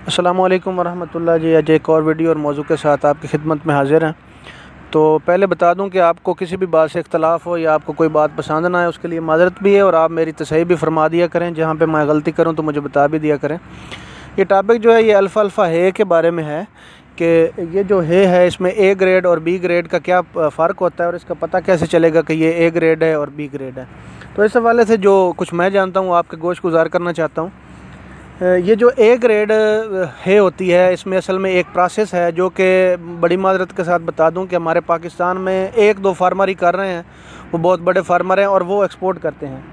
अस्सलामु अलैकुम वरहमतुल्लाह जी। आज एक और वीडियो और मौजू के साथ आपकी खिदमत में हाज़िर हैं। तो पहले बता दूं कि आपको किसी भी बात से इख्तलाफ हो या आपको कोई बात पसंद ना आए उसके लिए माज़रत भी है, और आप मेरी तसहीह भी फरमा दिया करें। जहां पे मैं गलती करूं तो मुझे बता भी दिया करें। ये टॉपिक जो है ये अल्फ़ा हे के बारे में है कि ये जो है इसमें ए ग्रेड और बी ग्रेड का क्या फ़र्क होता है और इसका पता कैसे चलेगा कि ये ए ग्रेड है और बी ग्रेड है। तो इस हवाले से जो कुछ मैं जानता हूँ आपके गोश गुजार करना चाहता हूँ। ये जो ए ग्रेड है होती है, इसमें असल में एक प्रोसेस है जो कि बड़ी माजरत के साथ बता दूं कि हमारे पाकिस्तान में एक दो फार्मर ही कर रहे हैं, वो बहुत बड़े फार्मर हैं और वो एक्सपोर्ट करते हैं।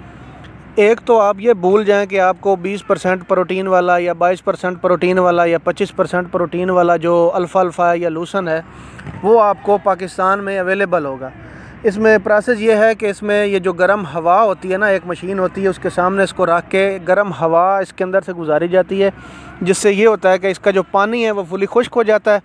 एक तो आप ये भूल जाएं कि आपको 20% प्रोटीन वाला या 22% प्रोटीन वाला या 25% प्रोटीन वाला जो अल्फ़ा या लूसन है वो आपको पाकिस्तान में अवेलेबल होगा। इसमें प्रोसेस ये है कि इसमें ये जो गर्म हवा होती है ना, एक मशीन होती है, उसके सामने इसको रख के गर्म हवा इसके अंदर से गुजारी जाती है, जिससे ये होता है कि इसका जो पानी है वो फुली खुश्क हो जाता है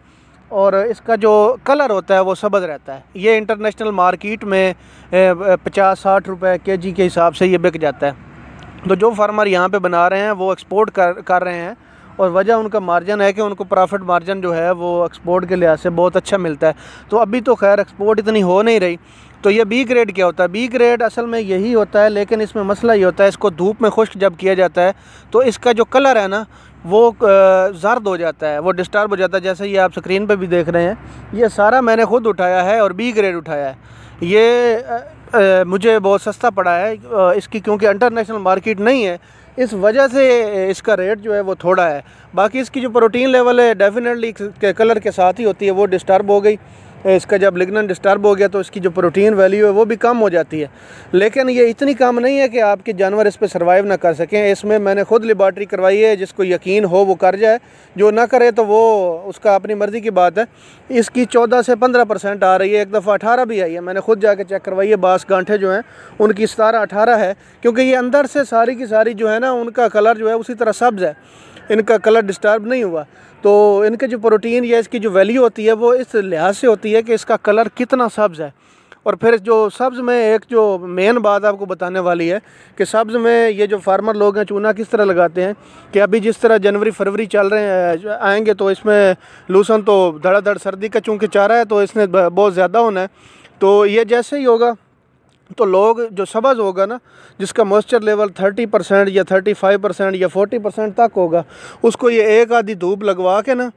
और इसका जो कलर होता है वो सब्ज़ रहता है। ये इंटरनेशनल मार्केट में 50-60 रुपए केजी के हिसाब से ये बिक जाता है। तो जो फार्मर यहाँ पे बना रहे हैं वो एक्सपोर्ट कर रहे हैं, और वजह उनका मार्जिन है कि उनको प्रॉफिट मार्जिन जो है वो एक्सपोर्ट के लिहाज से बहुत अच्छा मिलता है। तो अभी तो खैर एक्सपोर्ट इतनी हो नहीं रही। तो ये बी ग्रेड क्या होता है? बी ग्रेड असल में यही होता है, लेकिन इसमें मसला ये होता है, इसको धूप में खुश्क जब किया जाता है तो इसका जो कलर है ना वो जर्द हो जाता है, वो डिस्टर्ब हो जाता है। जैसे ये आप स्क्रीन पे भी देख रहे हैं, ये सारा मैंने खुद उठाया है और बी ग्रेड उठाया है। ये मुझे बहुत सस्ता पड़ा है इसकी, क्योंकि इंटरनेशनल मार्केट नहीं है, इस वजह से इसका रेट जो है वो थोड़ा है। बाकी इसकी जो प्रोटीन लेवल है डेफिनेटली के कलर के साथ ही होती है, वो डिस्टर्ब हो गई। इसका जब लिग्नन डिस्टर्ब हो गया तो इसकी जो प्रोटीन वैल्यू है वो भी कम हो जाती है। लेकिन ये इतनी कम नहीं है कि आपके जानवर इस पर सर्वाइव ना कर सकें। इसमें मैंने खुद लेबॉर्ट्री करवाई है, जिसको यकीन हो वो कर जाए, जो ना करे तो वो उसका अपनी मर्ज़ी की बात है। इसकी 14 से 15% आ रही है, एक दफ़ा 18 भी आई है, मैंने खुद जाके चेक करवाई है। बास गांठे जो हैं उनकी 17-18 है, क्योंकि ये अंदर से सारी की सारी जो है ना उनका कलर जो है उसी तरह सब्ज़ है, इनका कलर डिस्टर्ब नहीं हुआ। तो इनके जो प्रोटीन या इसकी जो वैल्यू होती है वो इस लिहाज से होती है कि इसका कलर कितना सब्ज़ है। और फिर जो सब्ज़ में एक जो मेन बात आपको बताने वाली है कि सब्ज़ में ये जो फार्मर लोग हैं चूना किस तरह लगाते हैं कि अभी जिस तरह जनवरी फरवरी चल रहे हैं आएंगे तो इसमें लूसन तो धड़ाधड़ सर्दी का चूँकि चारा है तो इसने बहुत ज़्यादा होना है। तो ये जैसे ही होगा तो लोग जो सब्ज़ होगा ना, जिसका मॉइस्चर लेवल 30% या 35% या 40% तक होगा, उसको ये एक आधी धूप लगवा के ना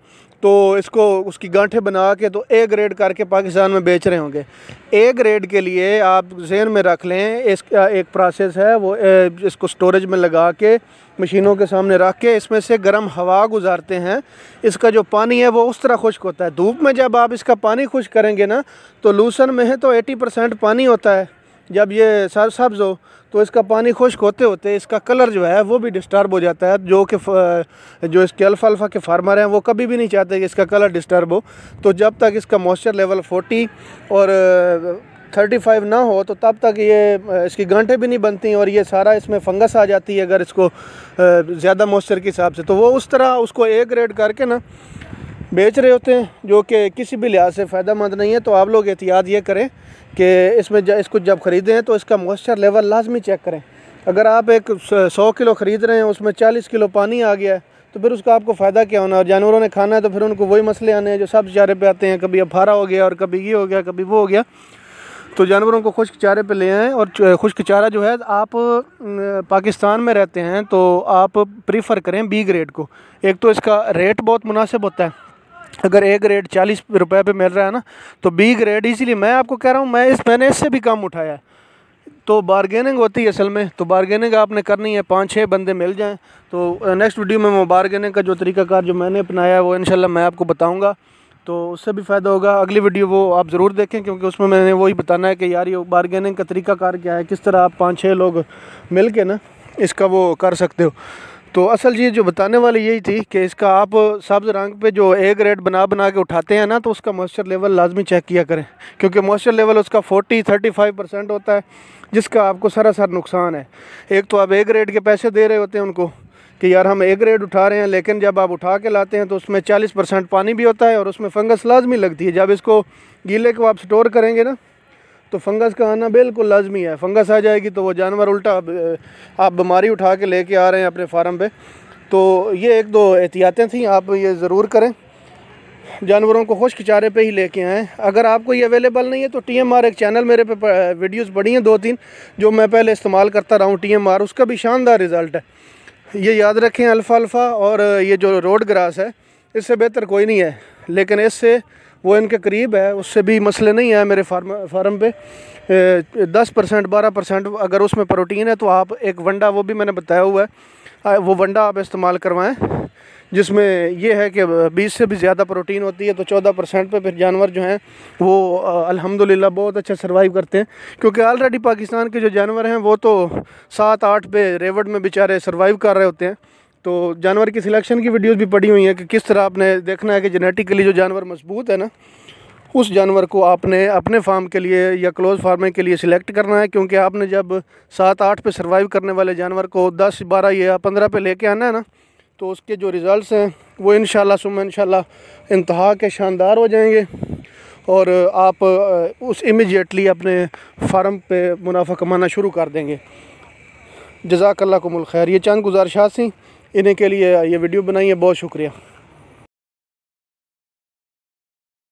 तो इसको उसकी गांठें बना के तो ए ग्रेड करके पाकिस्तान में बेच रहे होंगे। ए ग्रेड के लिए आप ज़हन में रख लें, इसका एक प्रोसेस है, वो इसको स्टोरेज में लगा के मशीनों के सामने रख के इसमें से गर्म हवा गुजारते हैं। इसका जो पानी है वो उस तरह खुश्क होता है। धूप में जब आप इसका पानी खुश्क करेंगे ना तो लूसन में है तो 80% पानी होता है। जब ये सब्ज़ हो तो इसका पानी खुश्क होते होते इसका कलर जो है वो भी डिस्टर्ब हो जाता है, जो इसके अल्फ़ा के फार्मर हैं वो कभी भी नहीं चाहते कि इसका कलर डिस्टर्ब हो। तो जब तक इसका मॉइस्चर लेवल 40 और 35 ना हो तो तब तक ये इसकी गांठें भी नहीं बनती और ये सारा इसमें फंगस आ जाती है अगर इसको ज़्यादा मॉइस्चर के हिसाब से। तो वो उस तरह उसको ए ग्रेड करके ना बेच रहे होते हैं, जो कि किसी भी लिहाज से फ़ायदा मंद नहीं है। तो आप लोग एहतियात ये करें कि इसको जब ख़रीदें तो इसका मॉइस्चर लेवल लाजमी चेक करें। अगर आप एक 100 किलो ख़रीद रहे हैं, उसमें 40 किलो पानी आ गया है तो फिर उसका आपको फ़ायदा क्या होना। और जानवरों ने खाना है तो फिर उनको वही मसले आने हैं जो सब चारे पे आते हैं, कभी अफारा हो गया और कभी ये हो गया कभी वो हो गया। तो जानवरों को खुश्क चारे पे ले आएँ। और खुश्क चारा जो है, आप पाकिस्तान में रहते हैं तो आप प्रीफर करें बी ग्रेड को। एक तो इसका रेट बहुत मुनासिब होता है, अगर ए ग्रेड 40 रुपए पे मिल रहा है ना तो बी ग्रेड इसीलिए मैं आपको कह रहा हूँ, मैंने इससे भी कम उठाया है। तो बारगेनिंग होती है असल में, तो बारगेनिंग आपने करनी है, 5-6 बंदे मिल जाएं। तो नेक्स्ट वीडियो में मैं बारगेनिंग का जो तरीकाकार जो मैंने अपनाया है वो इंशाल्लाह मैं आपको बताऊँगा, तो उससे भी फ़ायदा होगा। अगली वीडियो वो आप ज़रूर देखें, क्योंकि उसमें मैंने वही बताना है कि यार ये बारगेनिंग का तरीकाकार क्या है, किस तरह आप 5-6 लोग मिल के ना इसका वो कर सकते हो। तो असल चीज़ जो बताने वाली यही थी कि इसका आप सब्ज़ रंग पे जो ए ग्रेड बना के उठाते हैं ना तो उसका मॉइस्चर लेवल लाजमी चेक किया करें, क्योंकि मॉइस्चर लेवल उसका 40-35% होता है, जिसका आपको सरासर नुकसान है। एक तो आप ए ग्रेड के पैसे दे रहे होते हैं उनको कि यार हम ए ग्रेड उठा रहे हैं, लेकिन जब आप उठा के लाते हैं तो उसमें 40% पानी भी होता है और उसमें फंगस लाजमी लगती है। जब इसको गीले को आप स्टोर करेंगे ना तो फंगस का आना बिल्कुल लाजमी है। फंगस आ जाएगी तो वो जानवर उल्टा आप बीमारी उठा के लेके आ रहे हैं अपने फार्म पे। तो ये एक दो एहतियातें थी, आप ये ज़रूर करें। जानवरों को खुश्क चारे पे ही लेके आएँ। अगर आपको ये अवेलेबल नहीं है तो TMR एक चैनल मेरे पे वीडियोस पड़ी हैं 2-3 जो मैं पहले इस्तेमाल करता रहा हूँ, TMR, उसका भी शानदार रिज़ल्ट है। ये याद रखें, अल्फ़ा और ये जो रोड ग्रास है इससे बेहतर कोई नहीं है, लेकिन इससे वो इनके करीब है, उससे भी मसले नहीं है। मेरे फार्म पे 10% 12% अगर उसमें प्रोटीन है तो आप एक वंडा, वो भी मैंने बताया हुआ है, वो वंडा आप इस्तेमाल करवाएं जिसमें ये है कि 20 से भी ज़्यादा प्रोटीन होती है। तो 14% पे फिर जानवर जो हैं वो अल्हम्दुलिल्लाह बहुत अच्छा सर्वाइव करते हैं, क्योंकि ऑलरेडी पाकिस्तान के जो जानवर हैं वो तो 7-8 पे रेवड़ में बेचारे सर्वाइव कर रहे होते हैं। तो जानवर की सिलेक्शन की वीडियोस भी पड़ी हुई हैं कि किस तरह आपने देखना है कि जेनेटिकली जो जानवर मजबूत है ना, उस जानवर को आपने अपने फार्म के लिए या क्लोज फार्मिंग के लिए सिलेक्ट करना है। क्योंकि आपने जब 7-8 पे सर्वाइव करने वाले जानवर को 10, 12 या 15 पे लेके आना है ना, तो उसके जो रिज़ल्ट्स हैं वो इंशाल्लाह सुम्मा इंशाल्लाह इंतहा के शानदार हो जाएंगे और आप उस इमीडिएटली अपने फार्म पे मुनाफा कमाना शुरू कर देंगे। जज़ाकल्लाकुमुल खैर। ये चंद गुजारिशात थी, इन्हीं के लिए ये वीडियो बनाई है। बहुत शुक्रिया।